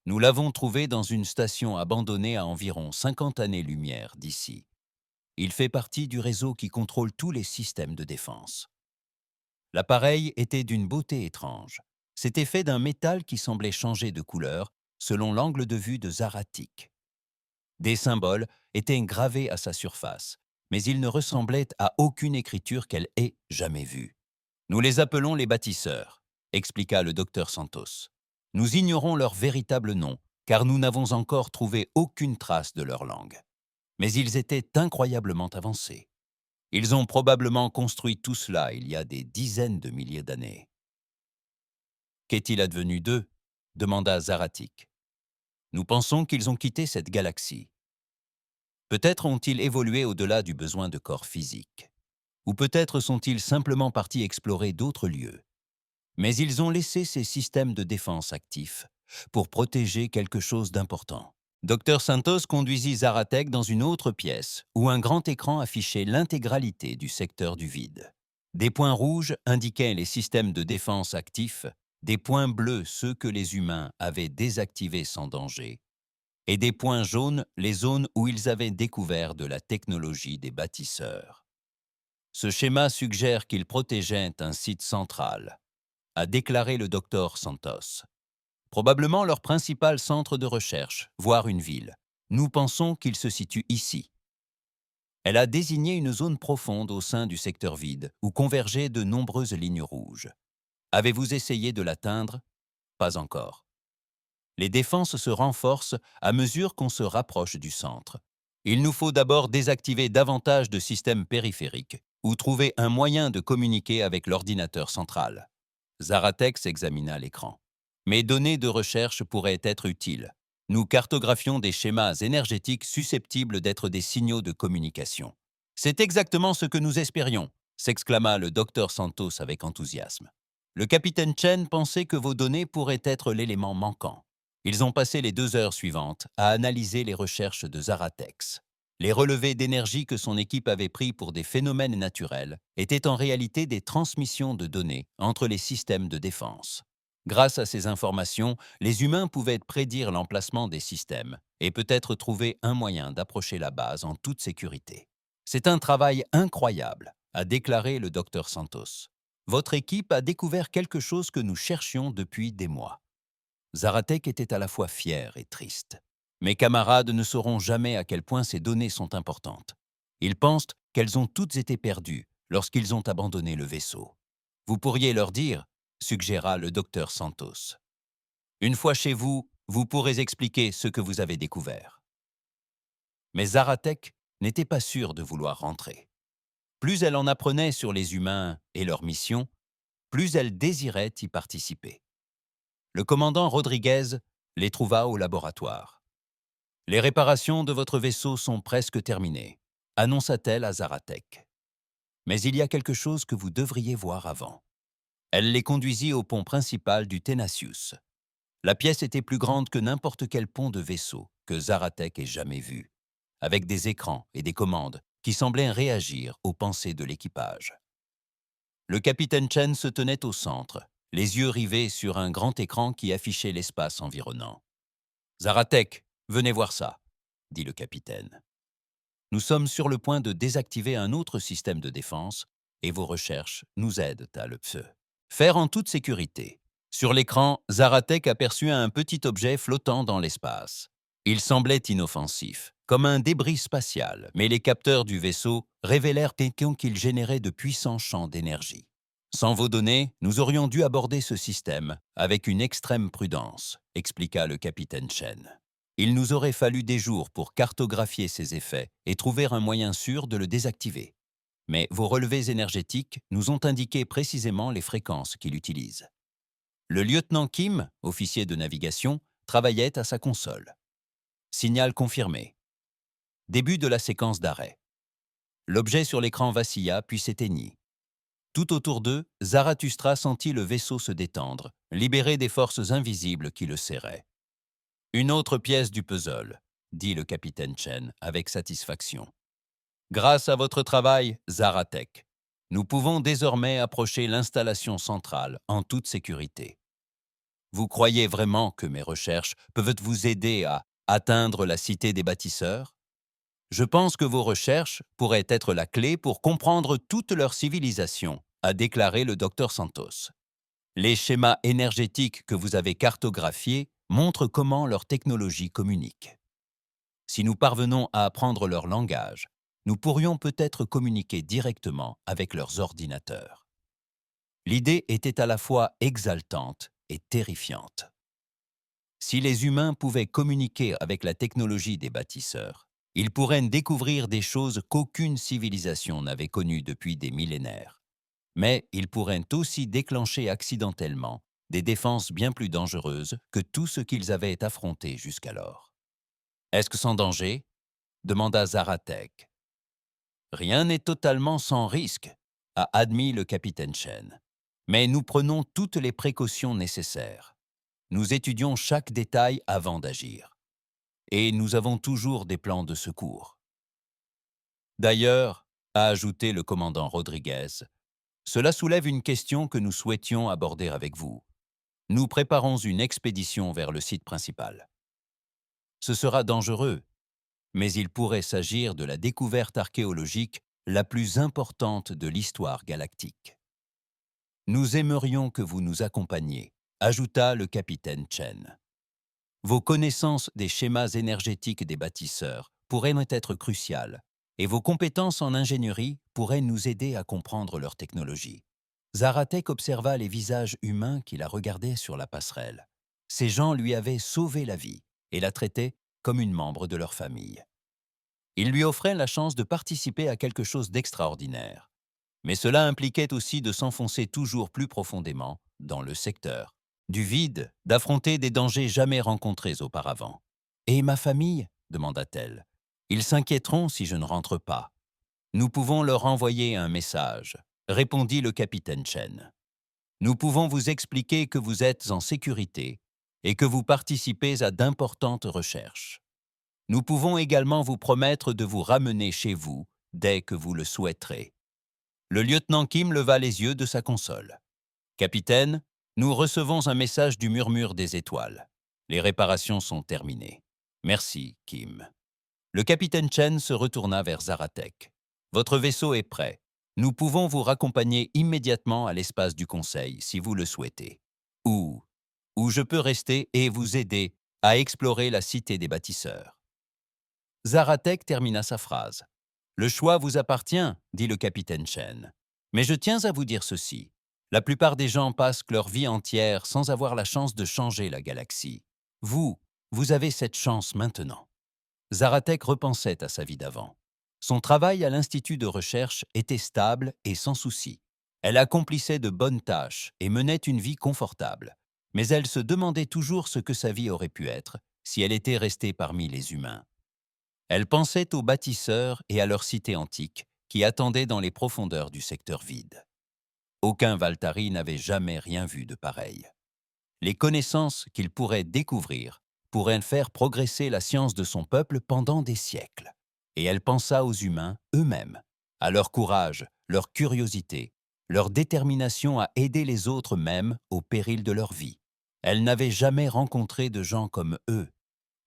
« Nous l'avons trouvé dans une station abandonnée à environ 50 années-lumière d'ici. Il fait partie du réseau qui contrôle tous les systèmes de défense. » L'appareil était d'une beauté étrange. C'était fait d'un métal qui semblait changer de couleur selon l'angle de vue de Zaratik. Des symboles étaient gravés à sa surface, mais ils ne ressemblaient à aucune écriture qu'elle ait jamais vue. « Nous les appelons les bâtisseurs », expliqua le docteur Santos. « Nous ignorons leur véritable nom, car nous n'avons encore trouvé aucune trace de leur langue. Mais ils étaient incroyablement avancés. Ils ont probablement construit tout cela il y a des dizaines de milliers d'années. »« Qu'est-il advenu d'eux » demanda Zaratik. « Nous pensons qu'ils ont quitté cette galaxie. Peut-être ont-ils évolué au-delà du besoin de corps physique. Ou peut-être sont-ils simplement partis explorer d'autres lieux. Mais ils ont laissé ces systèmes de défense actifs pour protéger quelque chose d'important. » Dr Santos conduisit Zaratek dans une autre pièce où un grand écran affichait l'intégralité du secteur du vide. Des points rouges indiquaient les systèmes de défense actifs, des points bleus ceux que les humains avaient désactivés sans danger, et des points jaunes les zones où ils avaient découvert de la technologie des bâtisseurs. Ce schéma suggère qu'ils protégeaient un site central, a déclaré le docteur Santos. Probablement leur principal centre de recherche, voire une ville. Nous pensons qu'il se situe ici. Elle a désigné une zone profonde au sein du secteur vide, où convergeaient de nombreuses lignes rouges. Avez-vous essayé de l'atteindre? Pas encore. Les défenses se renforcent à mesure qu'on se rapproche du centre. Il nous faut d'abord désactiver davantage de systèmes périphériques, ou trouver un moyen de communiquer avec l'ordinateur central. Zaratek examina l'écran. Mes données de recherche pourraient être utiles. Nous cartographions des schémas énergétiques susceptibles d'être des signaux de communication. C'est exactement ce que nous espérions, s'exclama le docteur Santos avec enthousiasme. Le capitaine Chen pensait que vos données pourraient être l'élément manquant. Ils ont passé les 2 heures suivantes à analyser les recherches de Zaratex. Les relevés d'énergie que son équipe avait pris pour des phénomènes naturels étaient en réalité des transmissions de données entre les systèmes de défense. Grâce à ces informations, les humains pouvaient prédire l'emplacement des systèmes et peut-être trouver un moyen d'approcher la base en toute sécurité. C'est un travail incroyable, a déclaré le docteur Santos. Votre équipe a découvert quelque chose que nous cherchions depuis des mois. Zaratek était à la fois fier et triste. Mes camarades ne sauront jamais à quel point ces données sont importantes. Ils pensent qu'elles ont toutes été perdues lorsqu'ils ont abandonné le vaisseau. Vous pourriez leur dire, suggéra le docteur Santos. Une fois chez vous, vous pourrez expliquer ce que vous avez découvert. Mais Zaratek n'était pas sûre de vouloir rentrer. Plus elle en apprenait sur les humains et leur mission, plus elle désirait y participer. Le commandant Rodriguez les trouva au laboratoire. « Les réparations de votre vaisseau sont presque terminées », annonça-t-elle à Zaratek. « Mais il y a quelque chose que vous devriez voir avant. » Elle les conduisit au pont principal du Tenacious. La pièce était plus grande que n'importe quel pont de vaisseau que Zaratek ait jamais vu, avec des écrans et des commandes qui semblaient réagir aux pensées de l'équipage. Le capitaine Chen se tenait au centre, les yeux rivés sur un grand écran qui affichait l'espace environnant. « Zaratek, venez voir ça », dit le capitaine. « Nous sommes sur le point de désactiver un autre système de défense et vos recherches nous aident à le faire en toute sécurité. » Sur l'écran, Zaratek aperçut un petit objet flottant dans l'espace. Il semblait inoffensif, comme un débris spatial, mais les capteurs du vaisseau révélèrent qu'il générait de puissants champs d'énergie. Sans vos données, nous aurions dû aborder ce système avec une extrême prudence, expliqua le capitaine Chen. Il nous aurait fallu des jours pour cartographier ses effets et trouver un moyen sûr de le désactiver. Mais vos relevés énergétiques nous ont indiqué précisément les fréquences qu'il utilise. Le lieutenant Kim, officier de navigation, travaillait à sa console. Signal confirmé. Début de la séquence d'arrêt. L'objet sur l'écran vacilla puis s'éteignit. Tout autour d'eux, Zarathustra sentit le vaisseau se détendre, libéré des forces invisibles qui le serraient. « Une autre pièce du puzzle », dit le capitaine Chen avec satisfaction. « Grâce à votre travail, Zaratek, nous pouvons désormais approcher l'installation centrale en toute sécurité. Vous croyez vraiment que mes recherches peuvent vous aider à atteindre la cité des bâtisseurs? Je pense que vos recherches pourraient être la clé pour comprendre toute leur civilisation, a déclaré le docteur Santos. Les schémas énergétiques que vous avez cartographiés montrent comment leur technologie communique. Si nous parvenons à apprendre leur langage, nous pourrions peut-être communiquer directement avec leurs ordinateurs. L'idée était à la fois exaltante et terrifiante. Si les humains pouvaient communiquer avec la technologie des bâtisseurs, ils pourraient découvrir des choses qu'aucune civilisation n'avait connues depuis des millénaires. Mais ils pourraient aussi déclencher accidentellement des défenses bien plus dangereuses que tout ce qu'ils avaient affronté jusqu'alors. « Est-ce que sans danger ?» demanda Zaratek. « Rien n'est totalement sans risque, a admis le capitaine Chen. Mais nous prenons toutes les précautions nécessaires. Nous étudions chaque détail avant d'agir. Et nous avons toujours des plans de secours. D'ailleurs, a ajouté le commandant Rodriguez, cela soulève une question que nous souhaitions aborder avec vous. Nous préparons une expédition vers le site principal. Ce sera dangereux, mais il pourrait s'agir de la découverte archéologique la plus importante de l'histoire galactique. Nous aimerions que vous nous accompagniez, ajouta le capitaine Chen. Vos connaissances des schémas énergétiques des bâtisseurs pourraient être cruciales, et vos compétences en ingénierie pourraient nous aider à comprendre leur technologie. Zaratek observa les visages humains qui la regardaient sur la passerelle. Ces gens lui avaient sauvé la vie et la traitaient comme une membre de leur famille. Ils lui offraient la chance de participer à quelque chose d'extraordinaire. Mais cela impliquait aussi de s'enfoncer toujours plus profondément dans le secteur du vide, d'affronter des dangers jamais rencontrés auparavant. « Et ma famille ?» demanda-t-elle. « Ils s'inquiéteront si je ne rentre pas. »« Nous pouvons leur envoyer un message, » répondit le capitaine Chen. « Nous pouvons vous expliquer que vous êtes en sécurité et que vous participez à d'importantes recherches. Nous pouvons également vous promettre de vous ramener chez vous dès que vous le souhaiterez. » Le lieutenant Kim leva les yeux de sa console. « Capitaine, nous recevons un message du murmure des étoiles. Les réparations sont terminées. Merci, Kim. » Le capitaine Chen se retourna vers Zaratek. « Votre vaisseau est prêt. Nous pouvons vous raccompagner immédiatement à l'espace du Conseil, si vous le souhaitez. Ou je peux rester et vous aider à explorer la cité des bâtisseurs. » Zaratek termina sa phrase. « Le choix vous appartient, dit le capitaine Chen. Mais je tiens à vous dire ceci. La plupart des gens passent leur vie entière sans avoir la chance de changer la galaxie. Vous avez cette chance maintenant. » Zaratek repensait à sa vie d'avant. Son travail à l'Institut de recherche était stable et sans souci. Elle accomplissait de bonnes tâches et menait une vie confortable. Mais elle se demandait toujours ce que sa vie aurait pu être si elle était restée parmi les humains. Elle pensait aux bâtisseurs et à leur cité antique qui attendaient dans les profondeurs du secteur vide. Aucun Valtari n'avait jamais rien vu de pareil. Les connaissances qu'il pourrait découvrir pourraient faire progresser la science de son peuple pendant des siècles. Et elle pensa aux humains eux-mêmes, à leur courage, leur curiosité, leur détermination à aider les autres même au péril de leur vie. Elle n'avait jamais rencontré de gens comme eux,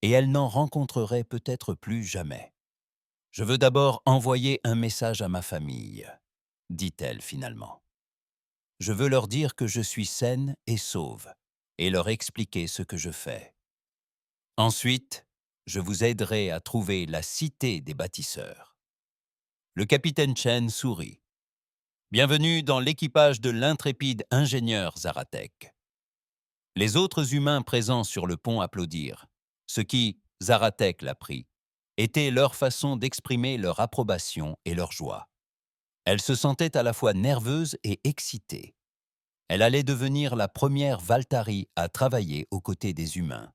et elle n'en rencontrerait peut-être plus jamais. « Je veux d'abord envoyer un message à ma famille, » dit-elle finalement. « Je veux leur dire que je suis saine et sauve, et leur expliquer ce que je fais. Ensuite, je vous aiderai à trouver la cité des bâtisseurs. » Le capitaine Chen sourit. « Bienvenue dans l'équipage de l'intrépide ingénieur Zaratek. » Les autres humains présents sur le pont applaudirent, ce qui, Zaratek l'apprit, était leur façon d'exprimer leur approbation et leur joie. Elle se sentait à la fois nerveuse et excitée. Elle allait devenir la première Valtari à travailler aux côtés des humains.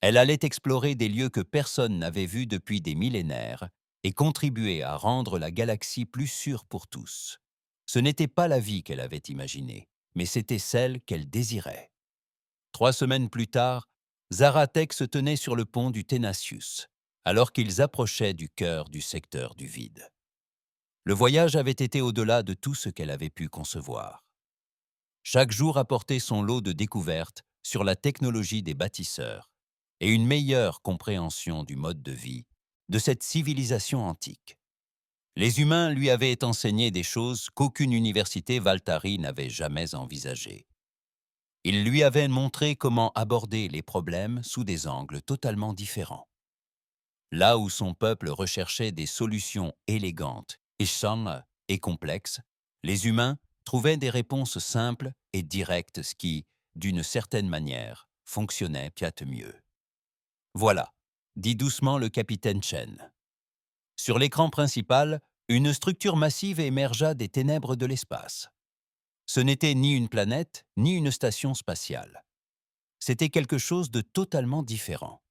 Elle allait explorer des lieux que personne n'avait vus depuis des millénaires et contribuer à rendre la galaxie plus sûre pour tous. Ce n'était pas la vie qu'elle avait imaginée, mais c'était celle qu'elle désirait. 3 semaines plus tard, Zaratek se tenait sur le pont du Thénasius, alors qu'ils approchaient du cœur du secteur du vide. Le voyage avait été au-delà de tout ce qu'elle avait pu concevoir. Chaque jour apportait son lot de découvertes sur la technologie des bâtisseurs et une meilleure compréhension du mode de vie de cette civilisation antique. Les humains lui avaient enseigné des choses qu'aucune université Valtari n'avait jamais envisagées. Ils lui avaient montré comment aborder les problèmes sous des angles totalement différents. Là où son peuple recherchait des solutions élégantes, et complexes, les humains trouvaient des réponses simples et directes, ce qui, d'une certaine manière, fonctionnait piate mieux. Voilà, dit doucement le capitaine Chen. Sur l'écran principal, une structure massive émergea des ténèbres de l'espace. Ce n'était ni une planète, ni une station spatiale. C'était quelque chose de totalement différent.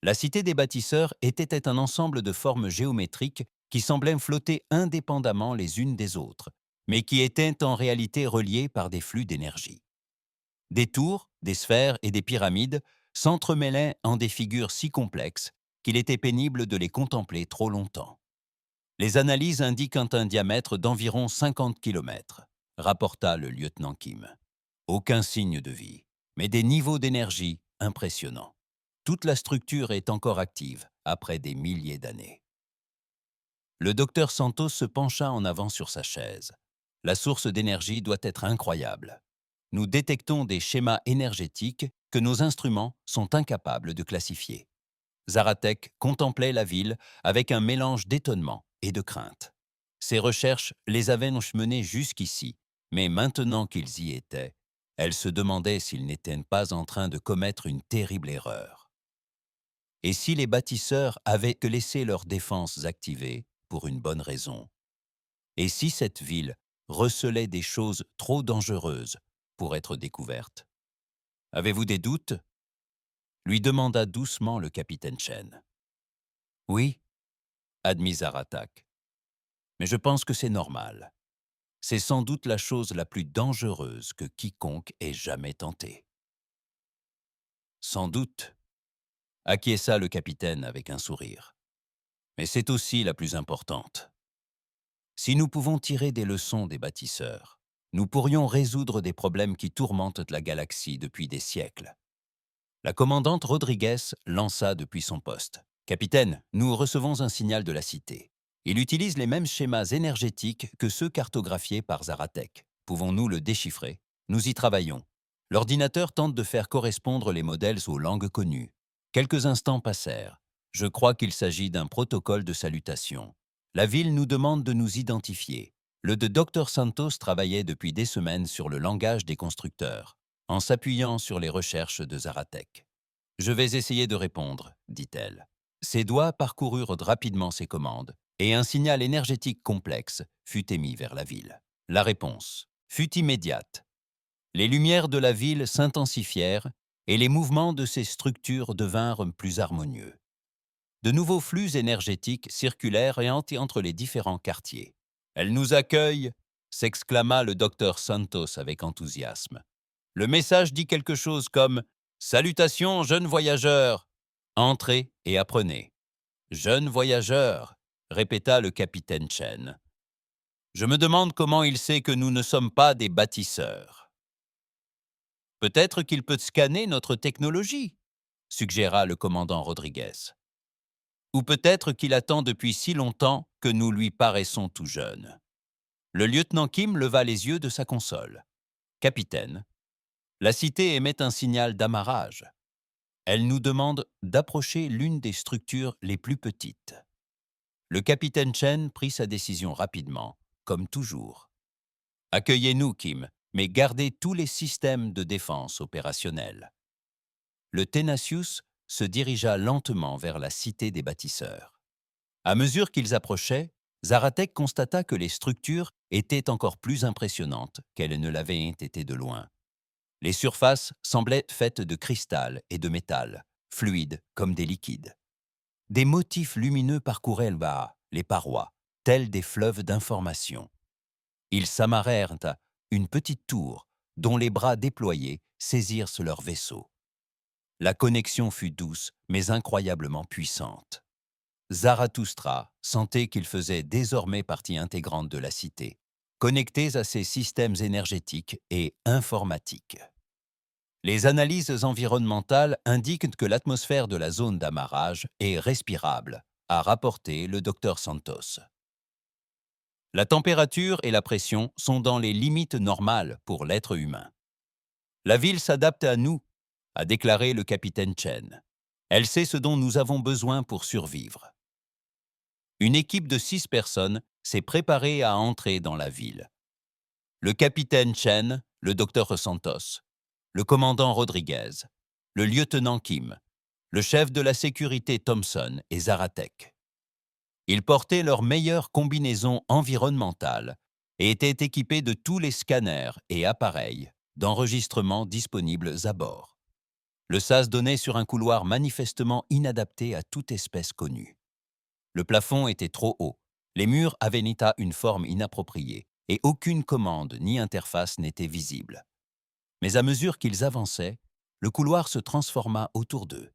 La cité des bâtisseurs était un ensemble de formes géométriques qui semblaient flotter indépendamment les unes des autres, mais qui étaient en réalité reliées par des flux d'énergie. Des tours, des sphères et des pyramides s'entremêlaient en des figures si complexes qu'il était pénible de les contempler trop longtemps. Les analyses indiquent un diamètre d'environ 50 kilomètres, rapporta le lieutenant Kim. Aucun signe de vie, mais des niveaux d'énergie impressionnants. Toute la structure est encore active après des milliers d'années. Le docteur Santos se pencha en avant sur sa chaise. La source d'énergie doit être incroyable. Nous détectons des schémas énergétiques que nos instruments sont incapables de classifier. Zaratek contemplait la ville avec un mélange d'étonnement et de crainte. Ses recherches les avaient menées jusqu'ici, mais maintenant qu'ils y étaient, elle se demandait s'ils n'étaient pas en train de commettre une terrible erreur. Et si les bâtisseurs avaient que laissé leurs défenses activées pour une bonne raison? Et si cette ville recelait des choses trop dangereuses pour être découvertes? Avez-vous des doutes? Lui demanda doucement le capitaine Chen. Oui, admit Zaratak. Mais je pense que c'est normal. C'est sans doute la chose la plus dangereuse que quiconque ait jamais tentée. Sans doute, acquiesça le capitaine avec un sourire. Mais c'est aussi la plus importante. Si nous pouvons tirer des leçons des bâtisseurs, nous pourrions résoudre des problèmes qui tourmentent la galaxie depuis des siècles. La commandante Rodriguez lança depuis son poste. « Capitaine, nous recevons un signal de la cité. Il utilise les mêmes schémas énergétiques que ceux cartographiés par Zaratek. Pouvons-nous le déchiffrer? Nous y travaillons. L'ordinateur tente de faire correspondre les modèles aux langues connues. Quelques instants passèrent. Je crois qu'il s'agit d'un protocole de salutation. La ville nous demande de nous identifier. Le Dr Santos travaillait depuis des semaines sur le langage des constructeurs, en s'appuyant sur les recherches de Zaratek. « Je vais essayer de répondre, » dit-elle. Ses doigts parcoururent rapidement ses commandes, et un signal énergétique complexe fut émis vers la ville. La réponse fut immédiate. Les lumières de la ville s'intensifièrent et les mouvements de ses structures devinrent plus harmonieux. De nouveaux flux énergétiques circulèrent entre les différents quartiers. « Elle nous accueille !» s'exclama le docteur Santos avec enthousiasme. Le message dit quelque chose comme « Salutations, jeunes voyageurs ! Entrez et apprenez. »« Jeunes voyageurs !» répéta le capitaine Chen. « Je me demande comment il sait que nous ne sommes pas des bâtisseurs. »« Peut-être qu'il peut scanner notre technologie, » suggéra le commandant Rodriguez. « Ou peut-être qu'il attend depuis si longtemps que nous lui paraissons tout jeunes. » Le lieutenant Kim leva les yeux de sa console. « Capitaine, la cité émet un signal d'amarrage. Elle nous demande d'approcher l'une des structures les plus petites. » Le capitaine Chen prit sa décision rapidement, comme toujours. « Accueillez-nous, Kim, mais gardez tous les systèmes de défense opérationnels. » Le Thénasius se dirigea lentement vers la cité des bâtisseurs. À mesure qu'ils approchaient, Zaratek constata que les structures étaient encore plus impressionnantes qu'elles ne l'avaient été de loin. Les surfaces semblaient faites de cristal et de métal, fluides comme des liquides. Des motifs lumineux parcouraient les parois, tels des fleuves d'informations. Ils s'amarrèrent à une petite tour dont les bras déployés saisirent leur vaisseau. La connexion fut douce, mais incroyablement puissante. Zarathustra sentait qu'il faisait désormais partie intégrante de la cité, connectés à ses systèmes énergétiques et informatiques. Les analyses environnementales indiquent que l'atmosphère de la zone d'amarrage est respirable, a rapporté le Dr Santos. La température et la pression sont dans les limites normales pour l'être humain. La ville s'adapte à nous, a déclaré le capitaine Chen. Elle sait ce dont nous avons besoin pour survivre. Une équipe de 6 personnes s'est préparée à entrer dans la ville. Le capitaine Chen, le docteur Santos, le commandant Rodriguez, le lieutenant Kim, le chef de la sécurité Thompson et Zaratek. Ils portaient leurs meilleures combinaisons environnementales et étaient équipés de tous les scanners et appareils d'enregistrement disponibles à bord. Le sas donnait sur un couloir manifestement inadapté à toute espèce connue. Le plafond était trop haut, les murs avaient une forme inappropriée et aucune commande ni interface n'était visible. Mais à mesure qu'ils avançaient, le couloir se transforma autour d'eux.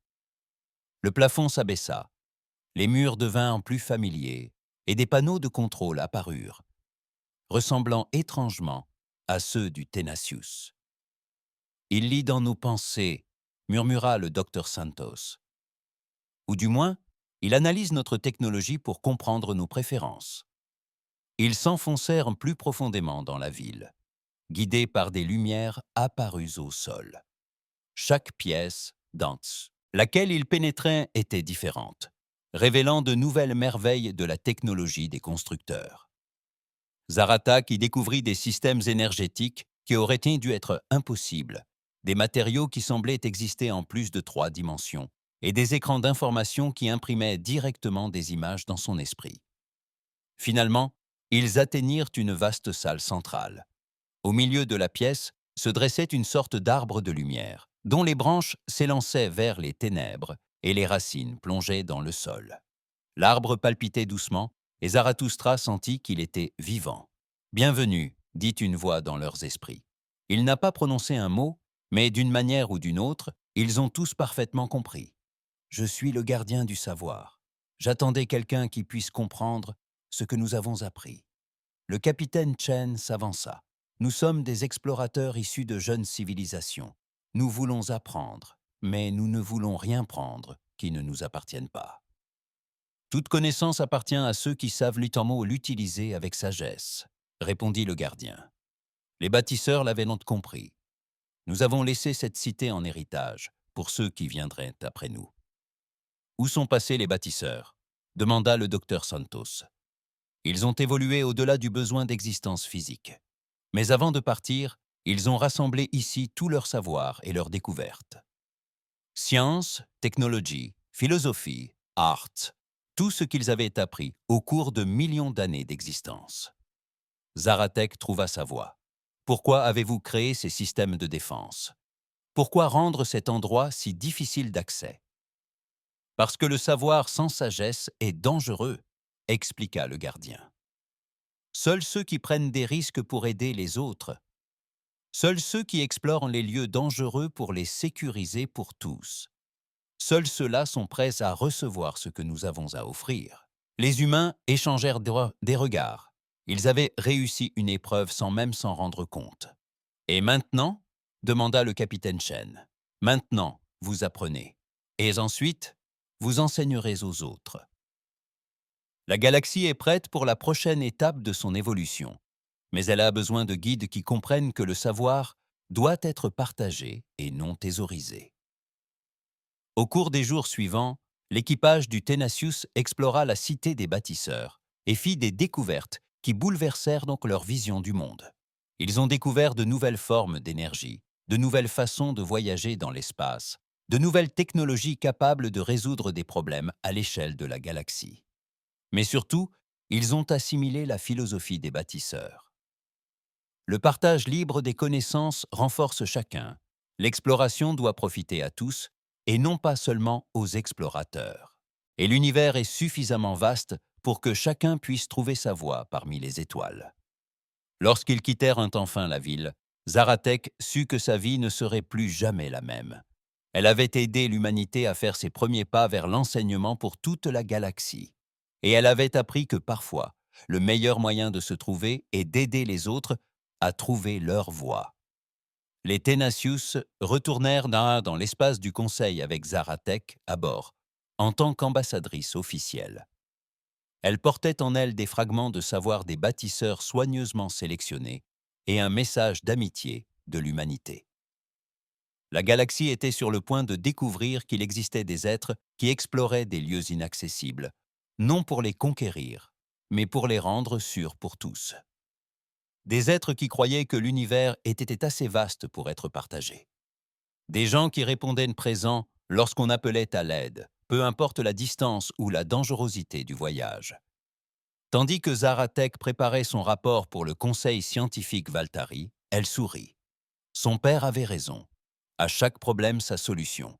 Le plafond s'abaissa, les murs devinrent plus familiers et des panneaux de contrôle apparurent, ressemblant étrangement à ceux du Tenacious. « Il lit dans nos pensées », murmura le docteur Santos. « Ou du moins, il analyse notre technologie pour comprendre nos préférences. » Ils s'enfoncèrent plus profondément dans la ville, guidés par des lumières apparues au sol. Chaque pièce, dans laquelle ils pénétraient, était différente, révélant de nouvelles merveilles de la technologie des constructeurs. Zaratak y découvrit des systèmes énergétiques qui auraient dû être impossibles, des matériaux qui semblaient exister en plus de 3 dimensions, et des écrans d'information qui imprimaient directement des images dans son esprit. Finalement, ils atteignirent une vaste salle centrale. Au milieu de la pièce se dressait une sorte d'arbre de lumière, dont les branches s'élançaient vers les ténèbres et les racines plongeaient dans le sol. L'arbre palpitait doucement et Zarathustra sentit qu'il était vivant. « Bienvenue », dit une voix dans leurs esprits. Il n'a pas prononcé un mot, mais d'une manière ou d'une autre, ils ont tous parfaitement compris. « Je suis le gardien du savoir. J'attendais quelqu'un qui puisse comprendre ce que nous avons appris. » Le capitaine Chen s'avança. « Nous sommes des explorateurs issus de jeunes civilisations. Nous voulons apprendre, mais nous ne voulons rien prendre qui ne nous appartienne pas. Toute connaissance appartient à ceux qui savent l'utiliser avec sagesse, » répondit le gardien. Les bâtisseurs l'avaient donc compris. Nous avons laissé cette cité en héritage pour ceux qui viendraient après nous. « Où sont passés les bâtisseurs ?» demanda le docteur Santos. Ils ont évolué au-delà du besoin d'existence physique. Mais avant de partir, ils ont rassemblé ici tout leur savoir et leurs découvertes. Science, technologie, philosophie, art, tout ce qu'ils avaient appris au cours de millions d'années d'existence. Zaratek trouva sa voie. Pourquoi avez-vous créé ces systèmes de défense? Pourquoi rendre cet endroit si difficile d'accès? Parce que le savoir sans sagesse est dangereux, expliqua le gardien. Seuls ceux qui prennent des risques pour aider les autres. Seuls ceux qui explorent les lieux dangereux pour les sécuriser pour tous. Seuls ceux-là sont prêts à recevoir ce que nous avons à offrir. Les humains échangèrent des regards. Ils avaient réussi une épreuve sans même s'en rendre compte. « Et maintenant » demanda le capitaine Chen. « Maintenant, vous apprenez. Et ensuite, vous enseignerez aux autres. » La galaxie est prête pour la prochaine étape de son évolution, mais elle a besoin de guides qui comprennent que le savoir doit être partagé et non thésaurisé. Au cours des jours suivants, l'équipage du Tenacious explora la cité des bâtisseurs et fit des découvertes qui bouleversèrent donc leur vision du monde. Ils ont découvert de nouvelles formes d'énergie, de nouvelles façons de voyager dans l'espace, de nouvelles technologies capables de résoudre des problèmes à l'échelle de la galaxie. Mais surtout, ils ont assimilé la philosophie des bâtisseurs. Le partage libre des connaissances renforce chacun. L'exploration doit profiter à tous, et non pas seulement aux explorateurs. Et l'univers est suffisamment vaste pour que chacun puisse trouver sa voie parmi les étoiles. Lorsqu'ils quittèrent un temps fin la ville, Zarathek sut que sa vie ne serait plus jamais la même. Elle avait aidé l'humanité à faire ses premiers pas vers l'enseignement pour toute la galaxie. Et elle avait appris que parfois, le meilleur moyen de se trouver est d'aider les autres à trouver leur voie. Les Tenacious retournèrent dans l'espace du Conseil avec Zarathek à bord, en tant qu'ambassadrice officielle. Elle portait en elle des fragments de savoir des bâtisseurs soigneusement sélectionnés et un message d'amitié de l'humanité. La galaxie était sur le point de découvrir qu'il existait des êtres qui exploraient des lieux inaccessibles, non pour les conquérir, mais pour les rendre sûrs pour tous. Des êtres qui croyaient que l'univers était assez vaste pour être partagé. Des gens qui répondaient présents lorsqu'on appelait à l'aide, peu importe la distance ou la dangerosité du voyage. Tandis que Zarathek préparait son rapport pour le conseil scientifique Valtari, elle sourit. Son père avait raison. À chaque problème, sa solution.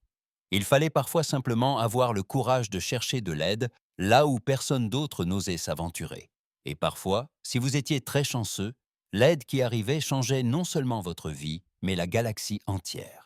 Il fallait parfois simplement avoir le courage de chercher de l'aide là où personne d'autre n'osait s'aventurer. Et parfois, si vous étiez très chanceux, l'aide qui arrivait changeait non seulement votre vie, mais la galaxie entière.